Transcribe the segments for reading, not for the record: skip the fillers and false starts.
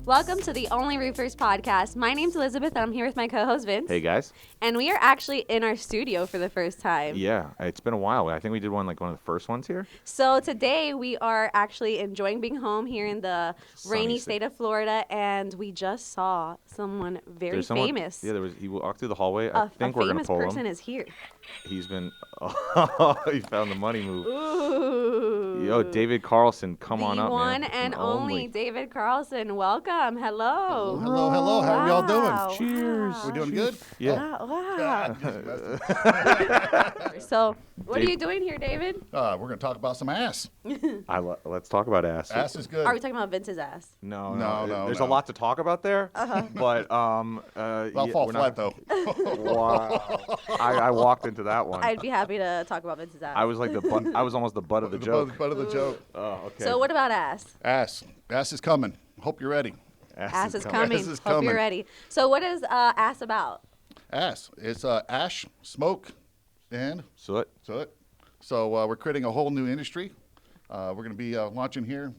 Welcome to the OnlyRoofers podcast. My name's Elizabeth, and I'm here with my co-host Vince. Hey guys. And we are actually in our studio for the first time. Yeah, it's been a while. I think we did one of the first ones here. So today we are actually enjoying being home here in the rainy state of Florida, and we just saw someone very famous. Yeah, he walked through the hallway. I think we're gonna pull him. A famous person is here. He's been. Oh, he found the money move. Ooh. Yo, David Carlson, come on up, The one man. and only David Carlson. Welcome. Hello. Hello. How are y'all doing? Cheers. We're doing good? Yeah. Wow. So, what are you doing here, David? We're going to talk about some ass. Let's talk about ass. Ass is good. Are we talking about Vince's ass? No. There's no. a lot to talk about there. But I'll fall flat, though. Wow. I walked into that one. I'd be happy to talk about Vince's ass. I was like I was almost the butt of the joke. Butt of the joke. Oh, okay. So what about ass? Ass is coming. Hope you're ready. Ass is coming. Ass is Hope coming. you're ready. So what is ass about? Ass. It's ash, smoke, and Soot. soot. So we're creating a whole new industry. We're going to be launching here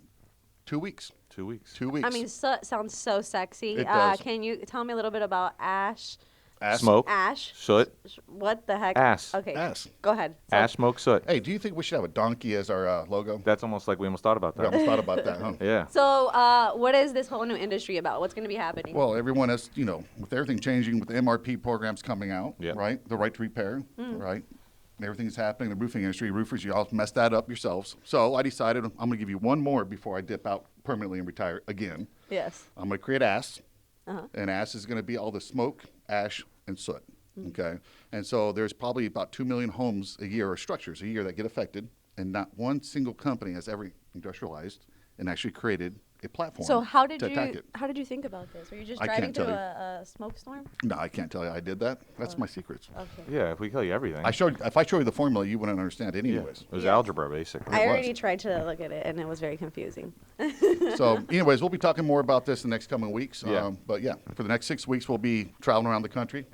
2 weeks. 2 weeks. 2 weeks. I mean, soot sounds so sexy. It does. Can you tell me a little bit about ash? Ass. Smoke. Ash? Soot. What the heck? Ass. Okay. Ass. Go ahead. So, Ash, smoke, soot. Hey, do you think we should have a donkey as our logo? That's almost like we almost thought about We that. almost thought about that, huh? Yeah. So what is this whole new industry about? What's going to be happening? Well, everyone has, with everything changing, with the MRP programs coming out, Yeah. right? The right to repair, right? And everything's happening in the roofing industry. Roofers, you all messed that up yourselves. So I decided I'm going to give you one more before I dip out permanently and retire again. Yes. I'm going to create ass, Uh-huh. and ass is going to be all the smoke, ash, and soot. Okay, and so there's probably about 2 million homes a year or structures a year that get affected, and not one single company has ever industrialized and actually created a platform So how to did attack you it. think about this? Were you just I driving can't through tell you. a smoke storm? No, I can't tell you I did that. That's my secrets. Okay. Yeah, if we tell you everything. If I show you the formula, you wouldn't understand it Yeah. anyways. It was Yes. algebra, basically. I was. already tried to look at it, and it was very confusing. So, anyways, we'll be talking more about this in the next coming weeks. Yeah. But yeah, for the next 6 weeks, we'll be traveling around the country,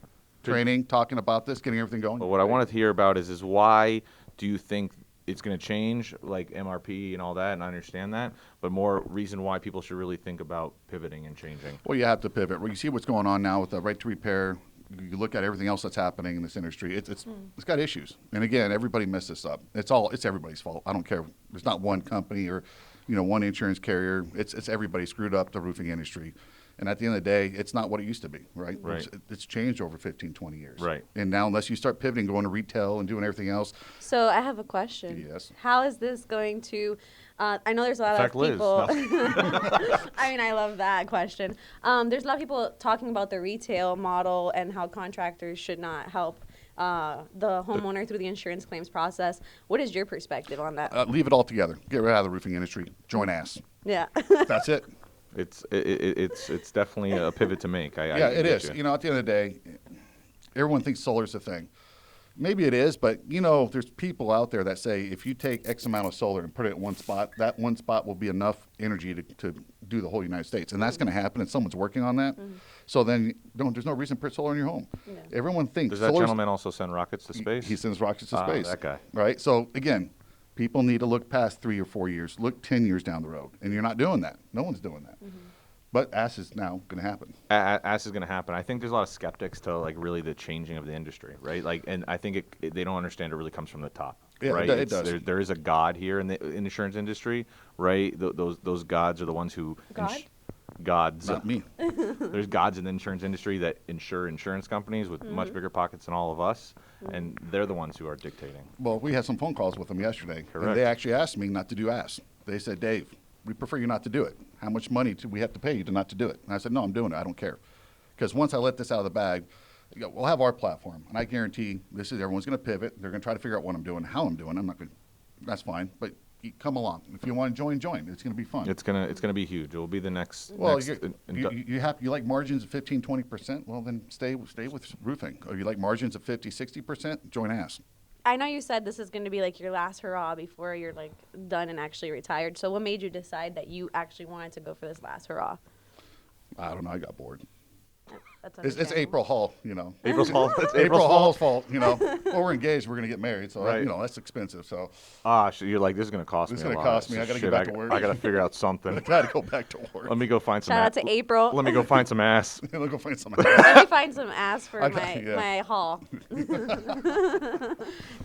training, talking about this, getting everything going. But what I wanted to hear about is why do you think it's going to change, like MRP and all that, and I understand that, but more reason why people should really think about pivoting and changing. Well, you have to pivot. Well, you see what's going on now with the right to repair. You look at everything else that's happening in this industry. It's got issues. And again, everybody messed this up. It's everybody's fault. I don't care. There's not one company or one insurance carrier. It's everybody screwed up the roofing industry. And at the end of the day, it's not what it used to be, right? Right. It's changed over 15, 20 years. Right. And now, unless you start pivoting, going to retail and doing everything else. So I have a question. Yes. How is this going to? I know there's a lot Affect of Liz. people. No. I mean, I love that question. There's a lot of people talking about the retail model and how contractors should not help the homeowner through the insurance claims process. What is your perspective on that? Leave it all together. Get rid of the roofing industry. Join ass. Yeah. That's it. It's definitely a pivot to make. It is. At the end of the day, everyone thinks solar's a thing. Maybe it is, but there's people out there that say if you take X amount of solar and put it in one spot, that one spot will be enough energy to do the whole United States, and that's going to happen, and someone's working on that. So then, there's no reason to put solar in your home. Yeah. Everyone thinks Does that gentleman also send rockets to space? He sends rockets to space. That guy. Right. So again, people need to look past 3 or 4 years, look 10 years down the road, and you're not doing that. No one's doing that. But ass is now going to happen. Ass is going to happen. I think there's a lot of skeptics to really the changing of the industry, right? And I think they don't understand it really comes from the top. Yeah, right? it does. There is a God here in the insurance industry, right? Those gods are the ones who God? gods. Not me. There's gods in the insurance industry that insure insurance companies with much bigger pockets than all of us, and they're the ones who are dictating. Well, we had some phone calls with them yesterday, Correct. and they actually asked me not to do ass. They said, Dave, we prefer you not to do it. How much money do we have to pay you to not to do it? And I said, no, I'm doing it. I don't care. Because once I let this out of the bag, we'll have our platform, and I guarantee everyone's going to pivot. They're going to try to figure out what I'm doing, how I'm doing. I'm not going to, that's fine, but you come along. If you want to join. It's going to be fun. It's gonna be huge. It will be the next. Well, next you like margins of 15, 20%? Well, then stay with roofing. Or you like margins of 50, 60%? Join ass. I know you said this is going to be like your last hurrah before you're like done and actually retired. So what made you decide that you actually wanted to go for this last hurrah? I don't know. I got bored. That's It's understandable. April Hall, you know. April's fault. It's April April's Hall's fault. fault, you know. Well, we're engaged. We're going to get married. So, Right. you know, that's expensive. So You're like, this is gonna cost This me is a gonna lot. cost me. I So gotta get shit, back to work. I gotta figure out something. I got to go back to work. Let me go find some. Shout out to April. Let me go find some ass. Let me go find some. Let me find some ass for I got- my yeah. my haul.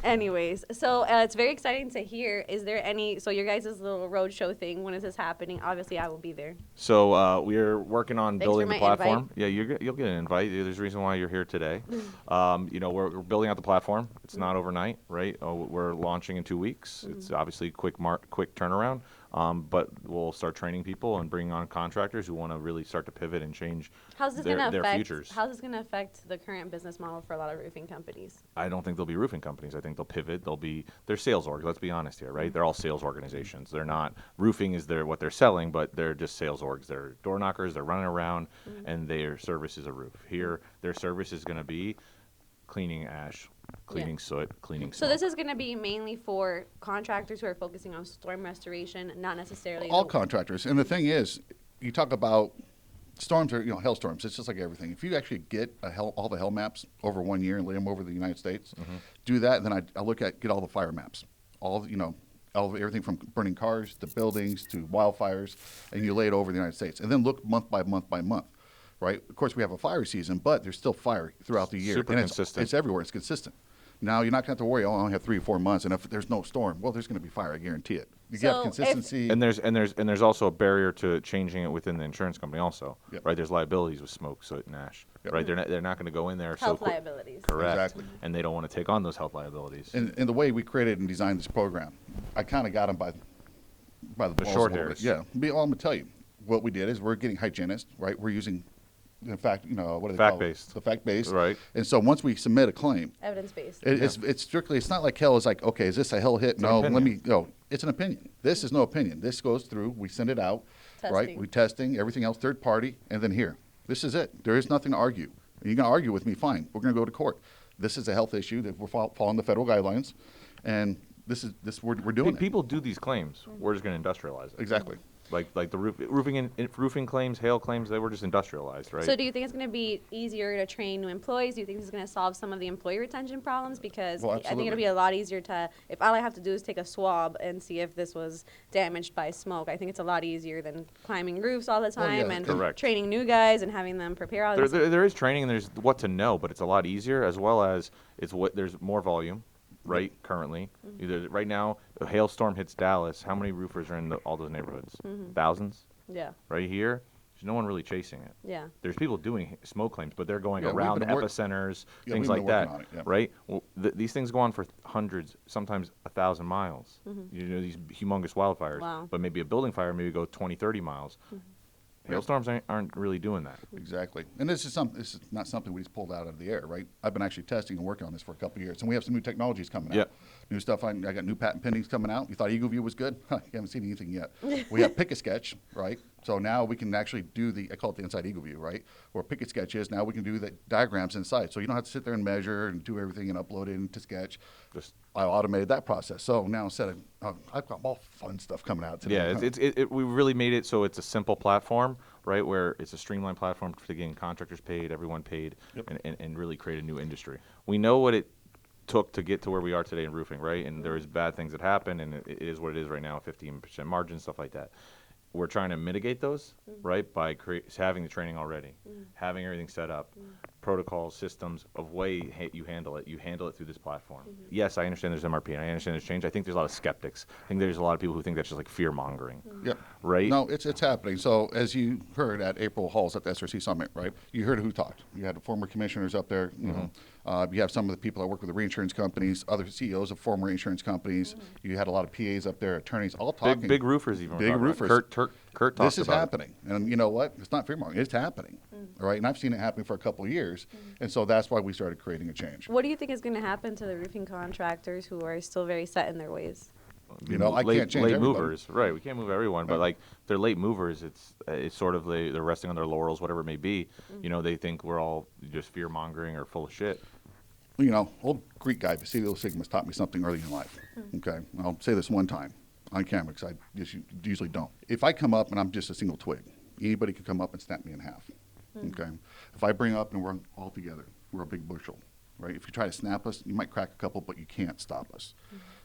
Anyways, so it's very exciting to hear. Is there any? So your guys' little roadshow thing. When is this happening? Obviously, I will be there. So we're working on Thanks building for the my platform. invite. Yeah, you'll get an invite. There's a reason why you're here today. We're building out the platform. It's not overnight, right? We're launching in 2 weeks. It's obviously quick turnaround. But we'll start training people and bringing on contractors who want to really start to pivot and change How's this their gonna affect? futures. How's this gonna affect the current business model for a lot of roofing companies? I don't think they'll be roofing companies. I think they'll pivot. They're sales orgs. Let's be honest here, right? They're all sales organizations. They're not roofing is what they're selling, but they're just sales orgs. They're door knockers. They're running around, and their service is a roof. Here, their service is going to be cleaning ash, cleaning soot, cleaning So smoke. this is gonna be mainly for contractors who are focusing on storm restoration, not necessarily All the- contractors. And the thing is, you talk about storms are, hailstorms. It's just like everything. If you actually get all the hail maps over 1 year and lay them over the United States, do that, and then I look at get all the fire maps, everything from burning cars to buildings to wildfires, and you lay it over the United States, and then look month by month by month. Right. Of course, we have a fire season, but there's still fire throughout the year. Super and consistent. It's everywhere. It's consistent. Now you're not going to have to worry. Oh, I only have 3 or 4 months, and if there's no storm, well, there's going to be fire. I guarantee it. You So have if- consistency. And there's also a barrier to changing it within the insurance company also, Yep. right? There's liabilities with smoke, soot, and ash, Yep. right? They're not going to go in there so health quick. liabilities. Correct. Exactly. And they don't want to take on those health liabilities. And the way we created and designed this program, I kind of got them by the balls short a little hairs. bit. Yeah. Well, I'm going to tell you, what we did is we're getting hygienists, right? We're using, in fact, what do they call it? Fact-based. The fact-based. Right. And so once we submit a claim, Evidence based. it's strictly, it's not like hell is like, okay, is this a hell hit? an No, let opinion. me, no, it's an opinion. This is no opinion. This goes through, we send it out, right? Testing. We testing, everything else third party, and then here. This is it. There is nothing to argue. You're going to argue with me, fine. We're going to go to court. This is a health issue that we're following the federal guidelines, and we're doing it. People do these claims. We're just going to industrialize it. Exactly. Like the roofing claims, hail claims, they were just industrialized, right? So do you think it's going to be easier to train new employees? Do you think this is going to solve some of the employee retention problems? Because Well, I think absolutely. it'll be a lot easier if all I have to do is take a swab and see if this was damaged by smoke. I think it's a lot easier than climbing roofs all the time and Correct. training new guys and having them prepare all this. there is training and there's what to know, but it's a lot easier as well as there's more volume, right? Currently, right now, a hailstorm hits Dallas. How many roofers are in all those neighborhoods? Thousands. Yeah, Right here, there's no one really chasing it. yeah. There's people doing smoke claims, but they're going Yeah, we've around been epicenters, Yeah, things we've like been that, working on it, yeah. right? Well, these things go on for hundreds, sometimes 1,000 miles. These humongous wildfires. Wow. But maybe a building fire maybe go 20, 30 miles. Hailstorms aren't really doing that. Exactly. And this is not something we just pulled out of the air, right? I've been actually testing and working on this for a couple of years, and we have some new technologies coming out. Yep. New stuff. I got new patent pendings coming out. You thought EagleView was good? You haven't seen anything yet. We have Pick a Sketch, right? So now we can actually do I call it the inside EagleView, right? Where Pick a Sketch is, now we can do the diagrams inside. So you don't have to sit there and measure and do everything and upload it into Sketch. Just I automated that process. So now instead of, I've got all fun stuff coming out today. yeah, we really made it so it's a simple platform, right? Where it's a streamlined platform for getting contractors paid, everyone paid, Yep. and really create a new industry. We know what it took to get to where we are today in roofing, right? And there's bad things that happen, and it is what it is right now, 15% margin, stuff like that. We're trying to mitigate those, right, by having the training already, having everything set up, protocols, systems of way you handle it. You handle it through this platform. Yes, I understand there's MRP, and I understand there's change. I think there's a lot of skeptics. I think there's a lot of people who think that's just like fear mongering, Yep. right? No, it's happening. So as you heard at April Halls at the SRC Summit, right? You heard who talked. You had the former commissioners up there. You know, you have some of the people that work with the reinsurance companies, other CEOs of former insurance companies. You had a lot of PAs up there, attorneys, all talking. Big roofers even. were Big talking about it. roofers. Kurt talked This is about it. happening, and you know what? It's not fear mongering. It's happening, all right? And I've seen it happening for a couple of years, and so that's why we started creating a change. What do you think is going to happen to the roofing contractors who are still very set in their ways? You know, I can't change late everybody. movers, right? We can't move everyone, but Right. like they're late movers. It's sort of they're resting on their laurels, whatever it may be. You know, they think we're all just fear mongering or full of shit. You know, old Greek guy, Vasilio Sigmas, taught me something early in life. Okay, I'll say this one time on camera because I usually don't. If I come up and I'm just a single twig, anybody could come up and snap me in half. Okay. If I bring up and we're all together, we're a big bushel, right? If you try to snap us, you might crack a couple, but you can't stop us.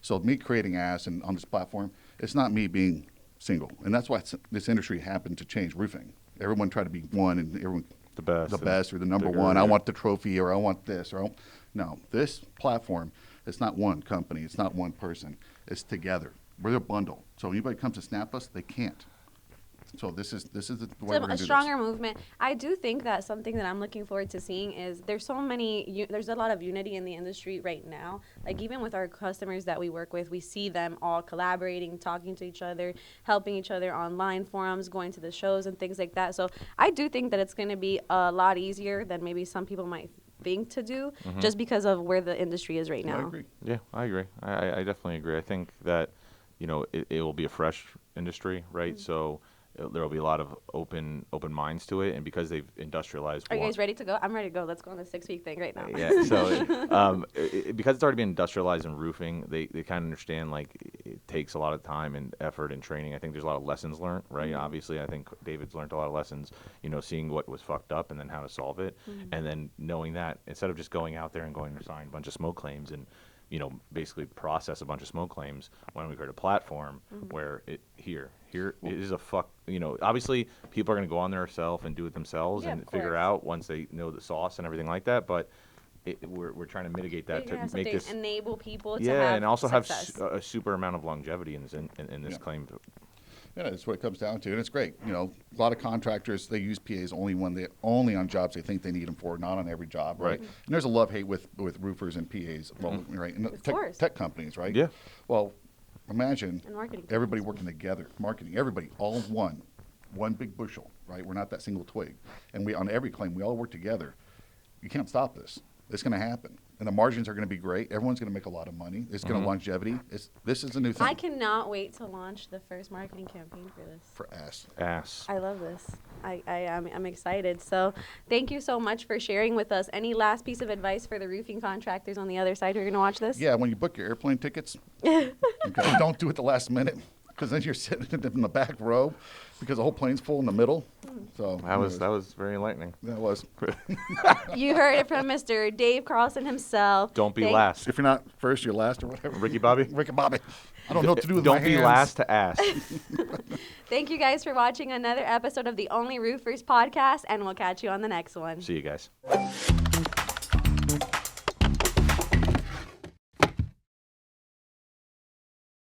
So me creating ass and on this platform, it's not me being single. And that's why this industry happened to change roofing. Everyone tried to be one and everyone The best. the and best or the number bigger, one. I yeah. want the trophy or I want this or no. This platform, it's not one company. It's not one person. It's together. We're a bundle. So anybody comes to snap us, they can't. So this is the way So we're going to a do stronger movement. I do think that something that I'm looking forward to seeing is there's a lot of unity in the industry right now. Like even with our customers that we work with, we see them all collaborating, talking to each other, helping each other online forums, going to the shows and things like that. So I do think that it's going to be a lot easier than maybe some people might think to do, just because of where the industry is right this. now. I agree. Yeah, I agree. I definitely agree. I think that, it will be a fresh industry, right? So there will be a lot of open minds to it, and because they've industrialized. Are you guys ready to go? I'm ready to go. Let's go on the 6-week thing right now. Yeah. So because it's already been industrialized in roofing, they kind of understand like it takes a lot of time and effort and training. I think there's a lot of lessons learned, right? Obviously, I think David's learned a lot of lessons. Seeing what was fucked up and then how to solve it, and then knowing that instead of just going out there and going to sign a bunch of smoke claims and basically process a bunch of smoke claims, why don't we create a platform where it is a obviously people are going to go on there themselves and do it themselves Yeah, and of figure course. out once they know the sauce and everything like that, but we're trying to mitigate that Figure to out make something, this enable people to yeah, have and also success. have a super amount of longevity in this Yeah. claim. Yeah, that's what it comes down to, and it's great. A lot of contractors, they use PAs only on jobs they think they need them for, not on every job, right? Right. And there's a love-hate with roofers and PAs, well, right? And Of course. tech companies, right? Yeah. Well, imagine And marketing everybody companies. working together, marketing, everybody, all one big bushel, right? We're not that single twig, and we on every claim we all work together. You can't stop this. It's going to happen. And the margins are going to be great. Everyone's going to make a lot of money. It's going to longevity. This is a new thing. I cannot wait to launch the first marketing campaign for this. For ass. Ass. I love this. I'm excited. So thank you so much for sharing with us. Any last piece of advice for the roofing contractors on the other side who are going to watch this? Yeah, when you book your airplane tickets, okay, don't do it the last minute because then you're sitting in the back row because the whole plane's full in the middle. So That was very enlightening. that was. You heard it from Mr. Dave Carlson himself. Don't be last. If you're not first, you're last or whatever. Ricky Bobby? Ricky Bobby. I don't know what to do with my Don't be hands. last to ask. Thank you guys for watching another episode of the Only Roofers podcast, and we'll catch you on the next one. See you guys.